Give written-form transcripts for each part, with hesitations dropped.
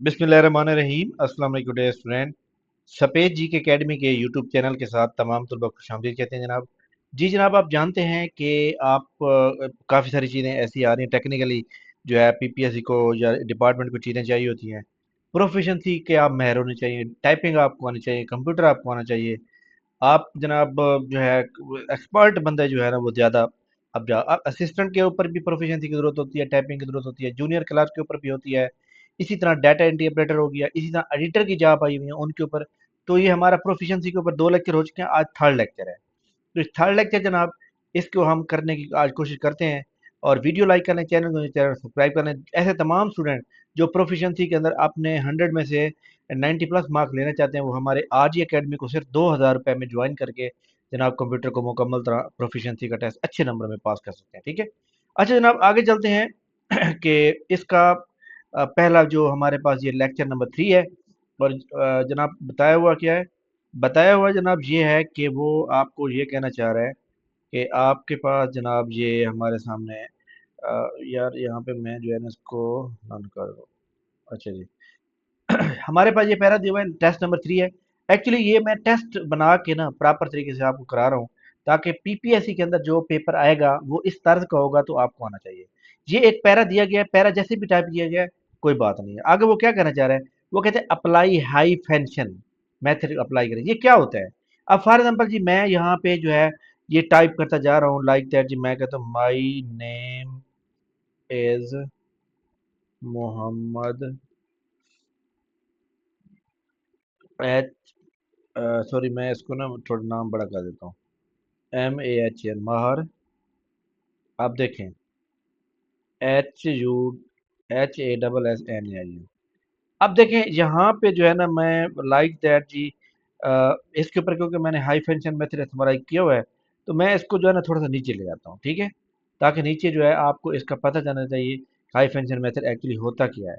बिस्मिल्लाहिर्रहमानिर्रहीम। अस्सलाम वालेकुम डियर स्टूडेंट। सफ़ेद जी के एकेडमी के यूट्यूब चैनल के साथ तमाम तलबा को खुशामदीद कहते हैं जनाब। जी जनाब, आप जानते हैं कि आप काफ़ी सारी चीज़ें ऐसी आ रही हैं टेक्निकली जो है पीपीएससी को या डिपार्टमेंट को चीज़ें चाहिए होती हैं। प्रोफिशेंसी के आप माहिर होने चाहिए, टाइपिंग आपको आनी चाहिए, कंप्यूटर आपको आना चाहिए। आप जनाब जो है एक्सपर्ट बंदे जो है ना वो ज़्यादा अब असिस्टेंट के ऊपर भी प्रोफिशिएंसी की ज़रूरत होती है, टाइपिंग की ज़रूरत होती है, जूनियर क्लास के ऊपर भी होती है। इसी तरह डाटा एंट्री ऑपरेटर हो गया, इसी तरह एडिटर की जॉब आई हुई है उनके ऊपर। तो ये हमारा प्रोफिशिएंसी के ऊपर 2 लेक्चर हो चुके हैं, आज थर्ड लेक्चर है। तो इस थर्ड लेक्चर जनाब इसको हम करने की आज कोशिश करते हैं। और वीडियो लाइक कर लें, चैनल सब्सक्राइब कर लें। ऐसे तमाम स्टूडेंट जो प्रोफिशिएंसी के अंदर अपने 100 में से 90 प्लस मार्क्स लेना चाहते हैं वो हमारे आज ही अकेडमी को सिर्फ 2000 रुपये में ज्वाइन करके जनाब कंप्यूटर को मुकम्मल तरह प्रोफिशिएंसी का टेस्ट अच्छे नंबर में पास कर सकते हैं। ठीक है, अच्छा जनाब आगे चलते हैं कि इसका पहला जो हमारे पास ये लेक्चर नंबर 3 है। और जनाब बताया हुआ क्या है? बताया हुआ जनाब ये है कि वो आपको ये कहना चाह रहा है कि आपके पास जनाब ये हमारे सामने यार यहाँ पे मैं जो है ना इसको रन कर दूँ। अच्छा जी, हमारे पास ये पैरा दिया हुआ है, टेस्ट नंबर 3 है। एक्चुअली ये मैं टेस्ट बना के ना प्रॉपर तरीके से आपको करा रहा हूँ ताकि पीपीएससी के अंदर जो पेपर आएगा वो इस तर्ज का होगा तो आपको आना चाहिए। ये एक पैरा दिया गया है, पैरा जैसे भी टाइप किया गया है कोई बात नहीं है। आगे वो क्या कहना चाह रहे हैं? वो कहते हैं apply high function method apply करें। ये क्या होता है? अब फॉर एग्जांपल जी मैं यहाँ पे जो है ये टाइप करता जा रहा हूँ लाइक दैट जी। मैं कहता हूँ my name is Mohammed H, sorry मैं इसको ना थोड़ा नाम बड़ा कर देता हूँ, MAHN माहर। आप देखें HUHASSN। अब देखें यहाँ पे जो है ना मैं लाइक दैट जी इसके ऊपर क्योंकि मैंने हाई फंक्शन मेथड इस्तेमाल किया हुआ है तो मैं इसको जो है ना थोड़ा सा नीचे ले जाता हूँ। ठीक है, ताकि नीचे जो है आपको इसका पता जाना चाहिए हाई फंक्शन मेथड एक्चुअली होता क्या है।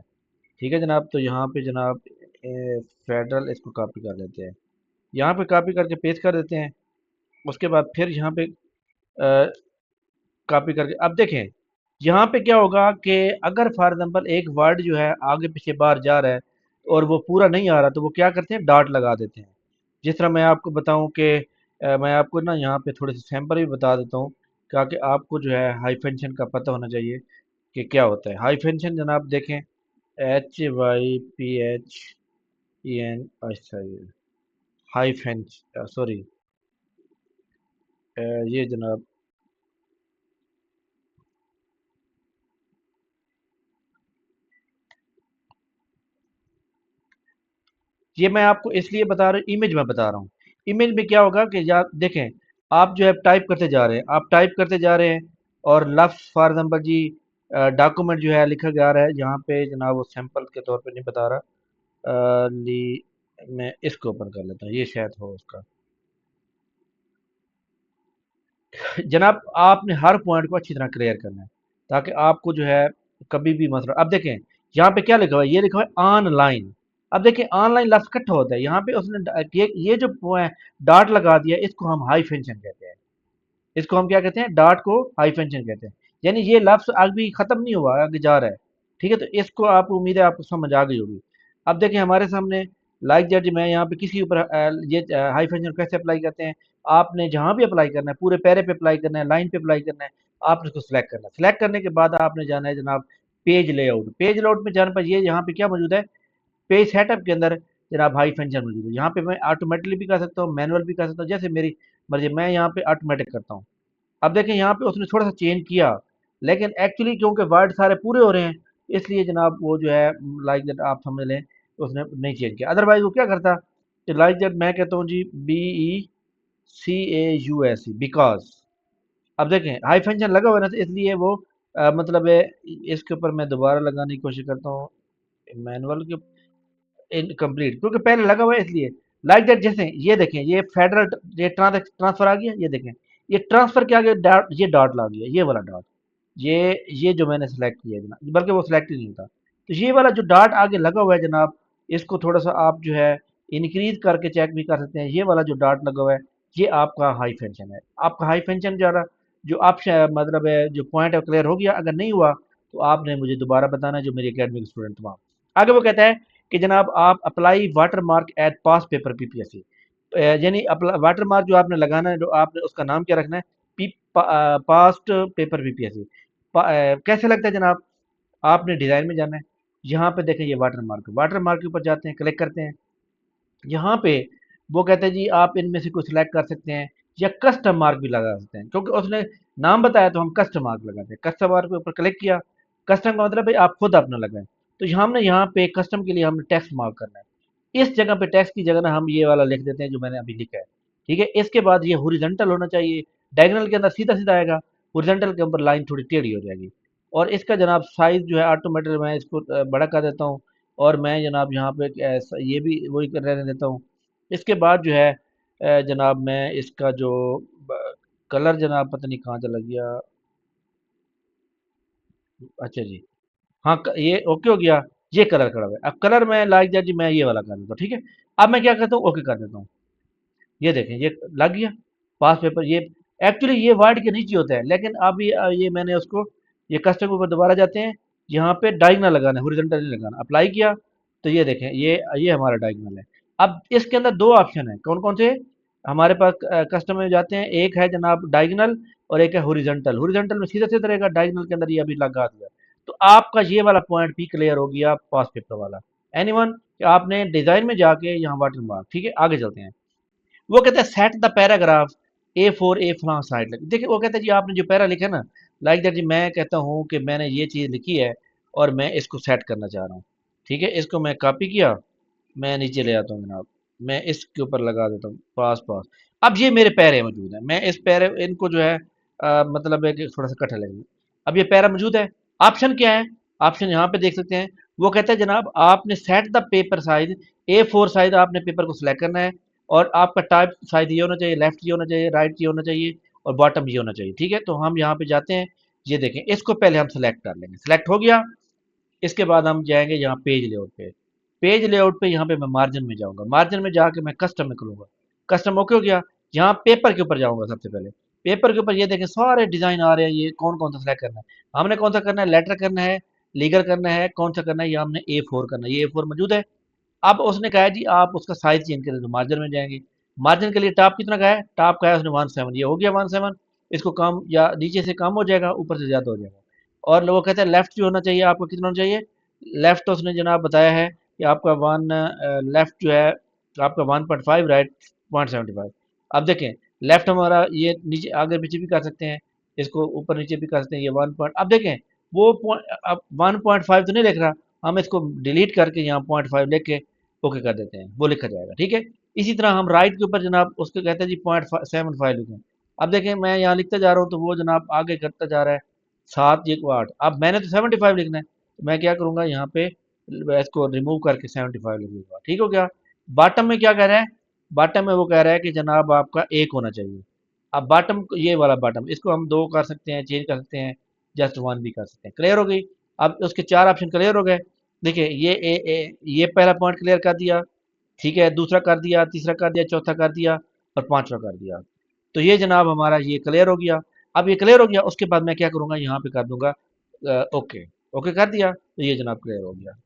ठीक है जनाब, तो यहाँ पे जनाब फेडरल इसको कॉपी कर लेते हैं, यहाँ पे कॉपी करके पेस्ट कर देते हैं। उसके बाद फिर यहाँ पे कॉपी करके अब देखें यहाँ पे क्या होगा कि अगर फॉर एग्जांपल एक वर्ड जो है आगे पीछे बाहर जा रहा है और वो पूरा नहीं आ रहा तो वो क्या करते हैं डॉट लगा देते हैं। जिस तरह मैं आपको बताऊं कि मैं आपको ना यहाँ पे थोड़े से सैंपल भी बता देता हूँ ताकि आपको जो है हाइफेंशन का पता होना चाहिए कि क्या होता है हाइफेंशन। जनाब देखें HYPHEN, अच्छा ये हाइफेंशन, सॉरी ये जनाब ये मैं आपको इसलिए बता रहा हूँ, इमेज में बता रहा हूँ। इमेज में क्या होगा कि या देखें आप जो है टाइप करते जा रहे हैं, आप टाइप करते जा रहे हैं और लफ्ज़ फॉर एग्जांपल जी डॉक्यूमेंट जो है लिखा जा रहा है यहाँ पे जनाब वो सैंपल के तौर पे नहीं बता रहा। मैं इसको ओपन कर लेता हूँ, ये शायद हो उसका। जनाब आपने हर पॉइंट को अच्छी तरह क्लियर करना है ताकि आपको जो है कभी भी मसला। अब देखें यहाँ पे क्या लिखा हुआ है, ये लिखा हुआ है ऑनलाइन। अब देखें ऑनलाइन लफ्ज इकट्ठा होता है, यहाँ पे उसने ये जो डॉट लगा दिया इसको हम हाई फंक्शन कहते हैं। इसको हम क्या कहते हैं? डॉट को हाई फंक्शन कहते हैं। यानी ये लफ्ज अभी खत्म नहीं हुआ, आगे जा रहा है। ठीक है, तो इसको आप उम्मीद है आपको समझ आ गई होगी। अब देखें हमारे सामने लाइक जज मैं यहाँ पे किसी ऊपर ये हाई फंक्शन कैसे अप्लाई करते हैं। आपने जहाँ भी अप्लाई करना है पूरे पैरे पे अप्लाई करना है, लाइन पे अप्लाई करना है, आपने उसको सिलेक्ट करना है। सिलेक्ट करने के बाद आपने जाना है जनाब पेज लेआउट। पेज लेआउट में जाने पर ये यहाँ पे क्या मौजूद है? पेज सेटअप के अंदर जनाब हाई फंक्शन मौजूद है। यहाँ पे मैं ऑटोमेटिकली भी कर सकता हूँ, मैनुअल भी कर सकता हूँ, जैसे मेरी मर्जी। मैं यहाँ पे ऑटोमेटिक करता हूँ। अब देखें यहाँ पे उसने थोड़ा सा चेंज किया लेकिन एक्चुअली क्योंकि वर्ड सारे पूरे हो रहे हैं इसलिए जनाब वो जो है लाइक दैट आप समझ लें उसने नहीं चेंज किया। अदरवाइज वो क्या करता कि लाइक दैट मैं कहता हूँ जी BECAUSE बिकॉज। अब देखें हाई फंक्शन लगा हुआ है ना तो इसलिए वो मतलब है। इसके ऊपर मैं दोबारा लगाने की कोशिश करता हूँ मैनुअल के इनकम्प्लीट क्योंकि पहले लगा हुआ है इसलिए। लाइक दैट जैसे ये देखें ये फेडरल ये ट्रांसफर आ गया, ये देखें ये ट्रांसफर क्या आ गया डॉट, ये डॉट ला गया, ये वाला डॉट। ये जो मैंने सेलेक्ट किया है जनाब, बल्कि वो सिलेक्ट ही नहीं होता। तो ये वाला जो डॉट आगे लगा हुआ है जनाब इसको थोड़ा सा आप जो है इंक्रीज करके चेक भी कर सकते हैं। ये वाला जो डॉट लगा हुआ है ये आपका हाई फंक्शन है। आपका हाई फंक्शन जो है जो आप मतलब है जो पॉइंट क्लियर हो गया। अगर नहीं हुआ तो आपने मुझे दोबारा बताना है जो मेरी अकेडमिक स्टूडेंट तमाम। आगे वो कहता है कि जनाब आप apply water mark eight pass paper PPSC, यानी वाटर मार्क जो आपने लगाना है, जो आपने उसका नाम क्या रखना है, पास्ट पेपर पीपीएससी। कैसे लगता है जनाब, आपने डिज़ाइन में जाना है, यहाँ पे देखें ये वाटर मार्क के ऊपर जाते हैं, क्लिक करते हैं। यहाँ पे वो कहते हैं जी आप इनमें से कुछ सिलेक्ट कर सकते हैं या कस्टम मार्क भी लगा सकते हैं, क्योंकि उसने नाम बताया तो हम कस्टम मार्क लगाते हैं। कस्टम मार्क के ऊपर क्लिक किया, कस्टम का मतलब भाई आप खुद अपना लगाएं। तो हमने यहाँ पे कस्टम के लिए हमने टेक्स्ट मार्क करना है, इस जगह पे टेक्स्ट की जगह ना हम ये वाला लिख देते हैं जो मैंने अभी लिखा है। ठीक है, इसके बाद ये हॉरिजॉन्टल होना चाहिए, डायगोनल के अंदर सीधा सीधा आएगा, हॉरिजॉन्टल के ऊपर लाइन थोड़ी टेढ़ी हो जाएगी। और इसका जनाब साइज जो है ऑटोमेटिक मैं इसको बड़ा कर देता हूँ, और मैं जनाब यहाँ पे ये भी वही रहने देता हूँ। इसके बाद जो है जनाब मैं इसका जो कलर जनाब पता नहीं कहाँ चला गया। अच्छा जी, हाँ ये ओके हो गया, ये कलर खड़ा हुआ है। अब कलर मैं लाइक दैट जी मैं ये वाला कर देता हूँ, ठीक है। अब मैं क्या करता हूँ, ओके कर देता हूँ। ये देखें ये लग गया पास पेपर। ये एक्चुअली ये वर्ड के नीचे होता है, लेकिन अभी ये मैंने उसको, ये कस्टम के ऊपर दोबारा जाते हैं, यहाँ पे डायगोनल लगाना है, हॉरिजॉन्टल नहीं लगाना। अप्लाई किया तो ये देखें ये हमारा डायगोनल है। अब इसके अंदर दो ऑप्शन है, कौन कौन से हमारे पास कस्टम में जाते हैं, एक है जनाब डायगोनल और एक है हॉरिजॉन्टल। हॉरिजॉन्टल में सीधा सीधा रहेगा, डायगोनल के अंदर ये अभी लगा दिया। तो आपका ये वाला पॉइंट भी क्लियर हो गया पास पेपर वाला। एनीवन, आपने डिजाइन में जाके यहाँ वाटर मार्क, ठीक है आगे चलते हैं। वो कहता है सेट द पैराग्राफ A4 ए फलां साइड लग, देखिए वो कहता है जी आपने जो पैरा लिखा है ना, लाइक दैट जी मैं कहता हूँ कि मैंने ये चीज़ लिखी है और मैं इसको सेट करना चाह रहा हूँ। ठीक है, इसको मैं कॉपी किया, मैं नीचे ले आता हूँ जनाब, मैं इसके ऊपर लगा देता हूँ पास पास। अब ये मेरे पैरे मौजूद है, मैं इस पैरे इनको जो है मतलब है कि थोड़ा सा कट्ठा लगेगा। अब ये पैरा मौजूद है, ऑप्शन क्या है, ऑप्शन यहाँ पे देख सकते हैं। वो कहता है जनाब आपने set the paper size A4 size, आपने पेपर को सिलेक्ट करना है, और आपका टाइप साइज ये होना चाहिए, लेफ्ट ये होना चाहिए, राइट ये होना चाहिए, और बॉटम ये होना चाहिए। ठीक है, तो हम यहाँ पे जाते हैं, ये देखें इसको पहले हम सेलेक्ट कर लेंगे, सेलेक्ट हो गया। इसके बाद हम जाएंगे यहाँ पेज लेआउट पे, पेज लेआउट पे यहाँ पे मैं मार्जिन में जाऊंगा, मार्जिन में जाके मैं कस्टम में करूंगा, कस्टम ओके हो गया। यहाँ पेपर के ऊपर जाऊंगा सबसे पहले, पेपर के ऊपर ये देखें सारे डिजाइन आ रहे हैं, ये कौन कौन सा सेलेक्ट करना है, हमने कौन सा करना है, लेटर करना है, लीगल करना है, कौन सा करना है, ये हमने A4 करना है, ये A4 मौजूद है। अब उसने कहा है जी आप उसका साइज चेंज करें, तो मार्जिन में जाएंगे, मार्जिन के लिए टॉप कितना का है, टॉप का है उसने 17, ये हो गया 17। इसको कम या नीचे से कम हो जाएगा, ऊपर से ज़्यादा हो जाएगा। और लोग कहते हैं लेफ्ट जो होना चाहिए आपको कितना होना चाहिए, लेफ्ट उसने जनाब बताया है कि आपका वन, लेफ्ट जो है आपका 1.5, राइट 0.75। अब देखें लेफ्ट हमारा ये नीचे आगे पीछे भी कर सकते हैं, इसको ऊपर नीचे भी कर सकते हैं, ये 1 पॉइंट। अब देखें वो अब 1.5 तो नहीं लिख रहा, हम इसको डिलीट करके यहाँ 0.5 लिख के ओके कर देते हैं, वो लिखा जाएगा। ठीक है, इसी तरह हम राइट के ऊपर जनाब उसको कहते हैं जी 0.75 लिखें। अब देखें मैं यहाँ लिखता जा रहा हूँ तो वो जनाब आगे करता जा रहा है 7 1 8। अब मैंने तो 75 लिखना है, तो मैं क्या करूँगा यहाँ पे इसको रिमूव करके 75 लिख दूंगा। ठीक हो गया। बॉटम में क्या कह रहा है, बॉटम में वो कह रहा है कि जनाब आपका एक होना चाहिए। अब बॉटम ये वाला बॉटम, इसको हम दो कर सकते हैं, चेंज कर सकते हैं, जस्ट वन भी कर सकते हैं। क्लियर हो गई, अब उसके चार ऑप्शन क्लियर हो गए। देखिए ये पहला पॉइंट क्लियर कर दिया, ठीक है, दूसरा कर दिया, तीसरा कर दिया, चौथा कर दिया, और पांचवा कर दिया। तो ये जनाब हमारा ये क्लियर हो गया। अब ये क्लियर हो गया, उसके बाद मैं क्या करूंगा, यहाँ पे कर दूंगा ओके, ओके कर दिया, तो ये जनाब क्लियर हो गया।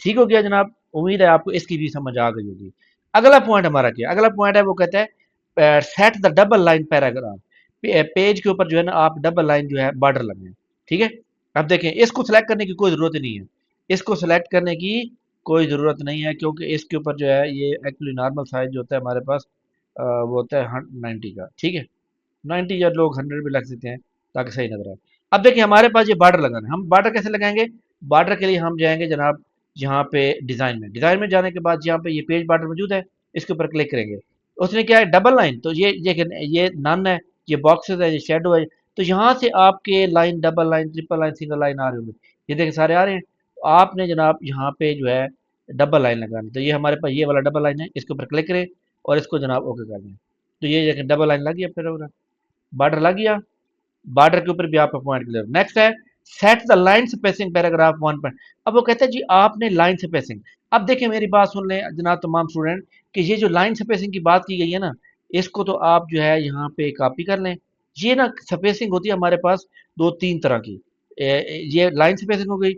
ठीक हो गया जनाब, उम्मीद है आपको इसकी भी समझ आ गई होगी। अगला पॉइंट हमारा क्या, अगला पॉइंट है वो कहता है set the double line paragraph, page के ऊपर जो है ना आप डबल लाइन जो है बॉर्डर लगाएं। ठीक है, अब देखें इसको सिलेक्ट करने की कोई ज़रूरत नहीं है, इसको सिलेक्ट करने की कोई ज़रूरत नहीं है, क्योंकि इसके ऊपर जो है ये एक्चुअली नॉर्मल साइज जो होता है हमारे पास वो होता है 90 का। ठीक है, 90 या लोग 100 भी लग सकते हैं ताकि सही नजर आए। अब देखिए हमारे पास ये बॉर्डर लगाना है, हम बॉर्डर कैसे लगाएंगे, बॉर्डर के लिए हम जाएंगे जनाब यहाँ पे डिजाइन में, डिजाइन में जाने के बाद यहाँ पे ये पेज बॉर्डर मौजूद है, इसके ऊपर क्लिक करेंगे। उसने क्या है डबल लाइन, तो ये नन है, ये बॉक्सेस है, ये शेडो है। तो यहाँ से आपके line double line triple line single line आ रहे होंगे, ये देखिए सारे आ रहे हैं। तो आपने जनाब यहाँ पे जो है डबल लाइन लगानी, तो ये हमारे पास ये वाला डबल लाइन है, इसके ऊपर क्लिक करें और इसको जनाब ओके कर दें। तो ये देखिए डबल लाइन लगी है, फिर बॉर्डर लग गया, बॉर्डर के ऊपर भी आपका पॉइंट क्लियर। नेक्स्ट है set the line spacing paragraph 1 point. अब वो कहते हैं जी आपने लाइन स्पेसिंग, अब देखिए मेरी बात सुन लें जनाब तमाम स्टूडेंट, कि ये जो लाइन स्पेसिंग की बात की गई है ना, इसको तो आप जो है यहाँ पे कॉपी कर लें। ये ना स्पेसिंग होती है हमारे पास दो तीन तरह की, ये लाइन स्पेसिंग हो गई।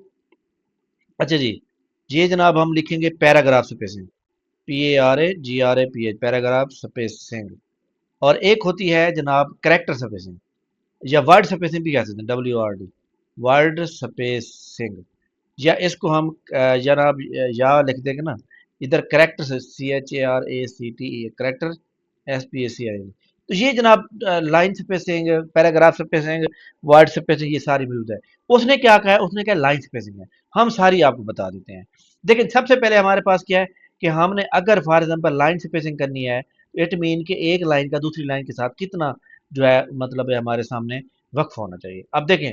अच्छा जी, ये जनाब हम लिखेंगे paragraph spacing, PARAGRAPH, paragraph spacing. और एक होती है जनाब करेक्टर स्पेसिंग, या वर्ड स्पेसिंग भी कह सकते हैं, WRD, वर्ड स्पेसिंग। या इसको हम जनाब या लिख देंगे ना, इधर करेक्टर से CHARACTE, करेक्टर, SPACI। तो ये जनाब line spacing, paragraph spacing, word spacing, ये सारी मौजूद है। उसने क्या कहा है, उसने क्या लाइन स्पेसिंग है, हम सारी आपको बता देते हैं। देखिए सबसे पहले हमारे पास क्या है कि हमने अगर फॉर एग्जांपल लाइन स्पेसिंग करनी है, इट मीन कि एक लाइन का दूसरी लाइन के साथ कितना जो है मतलब है हमारे सामने वक्फ होना चाहिए। अब देखें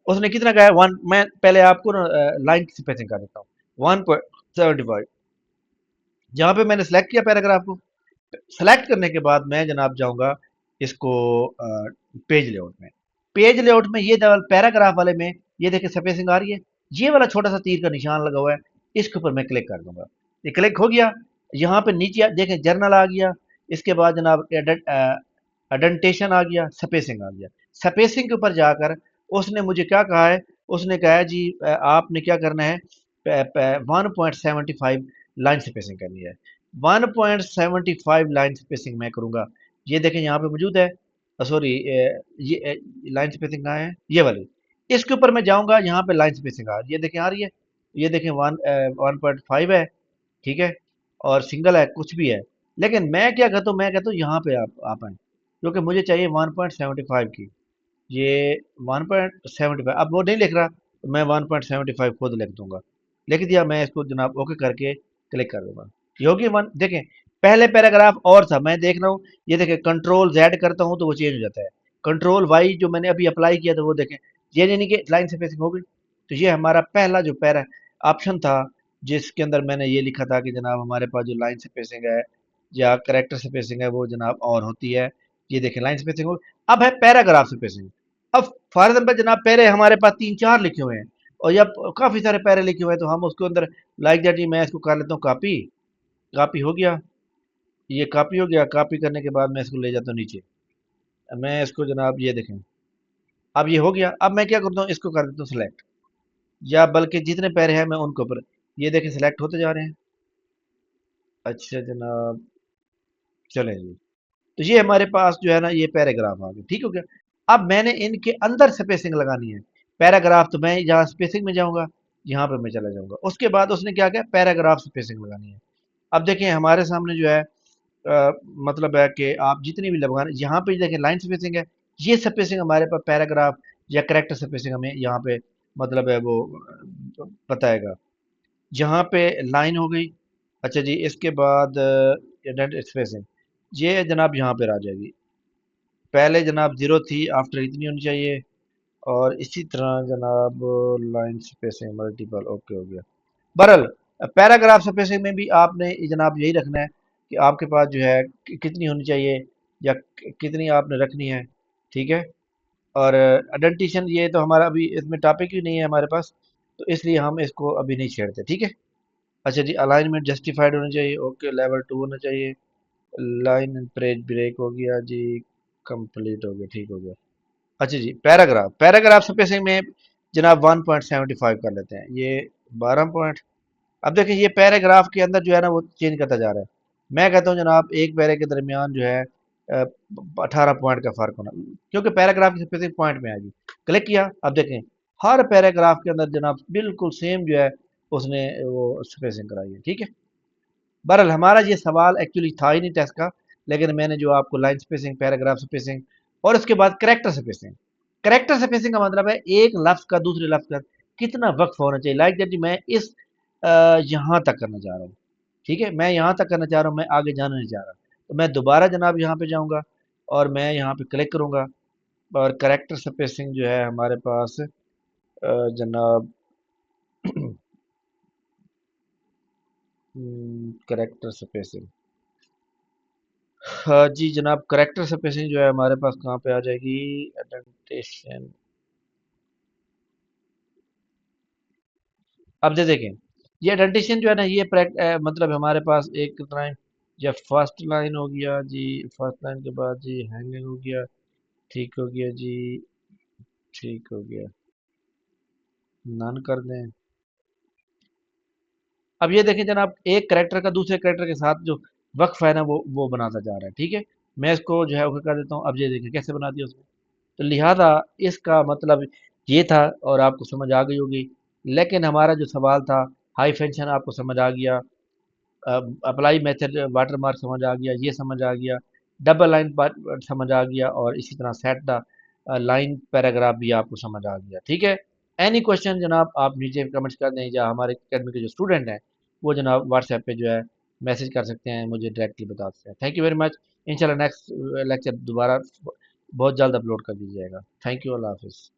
उसने कितना कहा है, वन, मैं पहले आपको ना लाइन की स्पेसिंग कर देता हूँ, 1.75। जहाँ पे मैंने सेलेक्ट किया पैराग्राफ को, सेलेक्ट करने के बाद मैं जनाब जाऊंगा इसको पेज लेआउट में। पेज लेआउट में ये डबल पैराग्राफ वाले में ये देखिए स्पेसिंग आ रही है, ये वाला छोटा सा तीर का निशान लगा हुआ है, इसके ऊपर मैं क्लिक कर दूंगा। ये क्लिक हो गया, यहाँ पे नीचे देखें जर्नल आ गया, इसके बाद जनाब अडेंटेशन आ गया, स्पेसिंग आ गया। स्पेसिंग के ऊपर जाकर उसने मुझे क्या कहा है, उसने कहा है जी आपने क्या करना है, 1.75 लाइन स्पेसिंग करनी है। 1.75 लाइन स्पेसिंग मैं करूंगा। ये देखें यहाँ पे मौजूद है, सॉरी ये लाइन स्पेसिंग कहाँ है, ये वाली। इसके ऊपर मैं जाऊंगा, यहाँ पे लाइन स्पेसिंग आ ये देखें आ रही है, ये देखें 1.5 है, ठीक है, और सिंगल है, कुछ भी है। लेकिन मैं क्या कहता हूँ, मैं कहता हूँ यहाँ पे आप आए, क्योंकि मुझे चाहिए 1.75 की। ये 1.75, अब वो नहीं लिख रहा तो मैं 1.75 खुद लिख दूंगा। लिख दिया, मैं इसको जनाब ओके करके क्लिक कर दूंगा। ये होगी वन। देखें पहले पैराग्राफ और था, मैं देख रहा हूँ, ये देखें कंट्रोल Z करता हूँ तो वो चेंज हो जाता है, कंट्रोल Y जो मैंने अभी अप्लाई किया था वो देखें, ये यानी कि लाइन स्पेसिंग हो गई। तो ये हमारा पहला जो पैरा ऑप्शन था, जिसके अंदर मैंने ये लिखा था कि जनाब हमारे पास जो लाइन स्पेसिंग है या करेक्टर स्पेसिंग है वो जनाब और होती है। ये देखें लाइन स्पेसिंग हो। अब है पैराग्राफ स्पेसिंग। अब फॉर एग्जाम्पल जनाब पैरे हमारे पास 3-4 लिखे हुए हैं, और जब काफ़ी सारे पैरे लिखे हुए हैं तो हम उसके अंदर लाइक दैट, जी मैं इसको कर लेता हूँ कॉपी। कॉपी हो गया, ये कॉपी हो गया, कॉपी करने के बाद मैं इसको ले जाता हूँ नीचे, मैं इसको जनाब ये देखें, अब ये हो गया। अब मैं क्या करता हूँ, इसको कर देता हूँ सेलेक्ट, या बल्कि जितने पैरे हैं मैं उनके ऊपर, ये देखें सेलेक्ट होते जा रहे हैं। अच्छा जनाब, चलें जी। तो ये हमारे पास जो है ना ये पैराग्राफ आ गए, ठीक हो गया। अब मैंने इनके अंदर स्पेसिंग लगानी है। पैराग्राफ तो मैं जहाँ स्पेसिंग में जाऊंगा, यहाँ पे मैं चला जाऊंगा। उसके बाद उसने क्या किया, पैराग्राफ स्पेसिंग लगानी है। अब देखें हमारे सामने जो है मतलब है कि आप जितनी भी लगाना, यहाँ पे देखें लाइन स्पेसिंग है, ये स्पेसिंग हमारे पास पैराग्राफ या करेक्टर स्पेसिंग हमें यहाँ पे मतलब है वो बताएगा। यहाँ पे लाइन हो गई। अच्छा जी, इसके बाद स्पेसिंग, ये जनाब यहाँ पे आ जाएगी। पहले जनाब जीरो थी, आफ्टर इतनी होनी चाहिए, और इसी तरह जनाब लाइन स्पेसिंग मल्टीपल, ओके हो गया। बहरल पैराग्राफ स्पेसिंग में भी आपने जनाब यही रखना है कि आपके पास जो है कितनी होनी चाहिए, या कितनी आपने रखनी है, ठीक है। और अडेंटिशन ये तो हमारा अभी इसमें टॉपिक ही नहीं है हमारे पास, तो इसलिए हम इसको अभी नहीं छेड़ते, ठीक है। अच्छा जी, अलाइनमेंट जस्टिफाइड होना चाहिए, ओके, लेवल 2 होना चाहिए। लाइन एंड पेज ब्रेक हो गया जी, कंप्लीट हो गया, ठीक हो गया। अच्छा जी, पैराग्राफ, पैराग्राफ स्पेसिंग में जनाब 1.75 कर लेते हैं, ये 12 पॉइंट। अब देखिए ये पैराग्राफ के अंदर जो है ना वो चेंज करता जा रहा है। मैं कहता हूँ जनाब एक पैरे के दरमियान जो है 18 पॉइंट का फर्क होना, क्योंकि पैराग्राफ की स्पेसिंग पॉइंट में आएगी। क्लिक किया, अब देखें हर पैराग्राफ के अंदर जनाब बिल्कुल सेम जो है उसने वो स्पेसिंग कराई है, ठीक है। बहरहाल हमारा ये सवाल एक्चुअली था ही नहीं टेस्ट का, लेकिन मैंने जो आपको लाइन स्पेसिंग, पैराग्राफ स्पेसिंग, और उसके बाद करेक्टर स्पेसिंग। करेक्टर स्पेसिंग का मतलब है एक लफ्ज का दूसरे लफ्ज का कितना वक्फ होना चाहिए, लाइक दैट मैं इस यहाँ तक करना चाह रहा हूँ, ठीक है, मैं यहाँ तक करना चाह रहा हूँ, मैं आगे जाना नहीं चाह रहा, तो मैं दोबारा जनाब यहाँ पे जाऊँगा, और मैं यहाँ पे क्लिक करूँगा, और करेक्टर स्पेसिंग जो है हमारे पास जनाब करेक्टर स्पेसिंग, हाँ जी जनाब, करेक्टर स्पेसिंग जो है हमारे पास कहाँ पे आ जाएगी, एडेंटेशन। अब जे देखें ये एडेंटेशन जो है ना ये मतलब हमारे पास एक लाइन, जब फर्स्ट लाइन हो गया जी, फर्स्ट लाइन के बाद जी हैंगिंग हो गया, ठीक हो गया जी, ठीक हो गया, नन कर दें। अब ये देखें जनाब, एक करेक्टर का दूसरे करेक्टर के साथ जो वक्फ है ना, वो बनाता जा रहा है। ठीक है, मैं इसको जो है ओके कर देता हूँ। अब ये देखिए कैसे बना दिया उसने। तो लिहाजा इसका मतलब ये था, और आपको समझ आ गई होगी। लेकिन हमारा जो सवाल था, हाई फंक्शन आपको समझ आ गया, अप्लाई मेथड वाटर मार्क समझ आ गया, ये समझ आ गया, डबल लाइन समझ आ गया, और इसी तरह सेट द लाइन पैराग्राफ भी आपको समझ आ गया। ठीक है, एनी क्वेश्चन जनाब आप नीचे कमेंट्स कर दें, या हमारे अकेडमी के जो स्टूडेंट हैं वो जनाब व्हाट्सएप पे जो है मैसेज कर सकते हैं, मुझे डायरेक्टली बता सकते हैं। Thank you very much. इंशाल्लाह नेक्स्ट लेक्चर दोबारा बहुत जल्द अपलोड कर दीजिएगा। थैंक यू, अल्लाह हाफिज़।